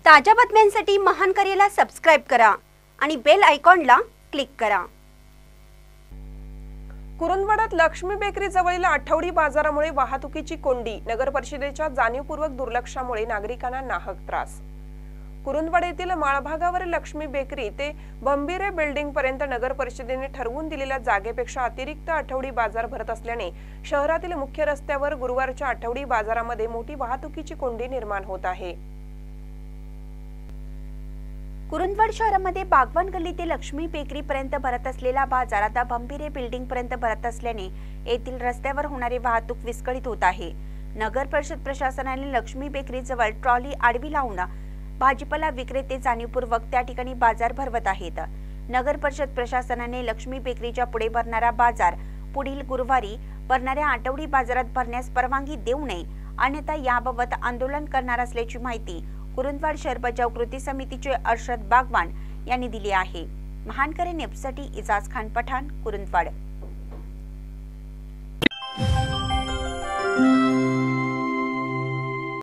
ताज्या बातम्यांसाठी महान करेला सबस्क्राइब करा आणि बेल आयकॉनला क्लिक करा। कुरुंदवाडात लक्ष्मी बेकरी जवळील आठवडी बाजारामुळे वाहतुकीची कोंडी, नगर परिषदेच्या जाणीवपूर्वक दुर्लक्षामुळे नागरिकांना नाहक त्रास। कुरुंदवाड येथील माळभागावरील लक्ष्मी बेकरी ते भंबीरे बिल्डिंग पर्यंत नगर परिषदेने ठरवून दिलेल्या जागेपेक्षा अतिरिक्त आठवडी बाजार भरत असल्याने शहरातील मुख्य रस्त्यावर गुरुवारच्या आठवडी बाजारामध्ये मोठी वाहतुकीची कोंडी निर्माण होत आहे। कुरुंदवाड शहरामध्ये बागवान गल्ली ते लक्ष्मी बेकरी पर्यंत भरत असलेला बाजार आता भंबीरे बिल्डिंग पर्यंत भरत असल्याने येथील रस्त्यावर होणारी वाहतूक विस्कळीत होत आहे। नगर परिषद प्रशासनाने लक्ष्मी बेकरी जवळ ट्रॉली आडवी लावून भाजीपाला विक्रेते जाणीवपूर्वक त्या ठिकाणी बाजार भरवत आहेत। नगर परिषद प्रशासनाने लक्ष्मी बेकरीच्या पुढे भरणारा बाजार पुढील गुरुवारी भरणाऱ्या आठवडी बाजारात भरण्यास परवानगी देऊ नये, अन्यथा याबाबत आंदोलन करणार असल्याची माहिती कुरुंदवाड शहर बचाव कृती समितीचे अरशद बागवान यांनी दिली आहे। महान करे न्यूजसाठी इजाज खान पठाण, कुरुंदवाड।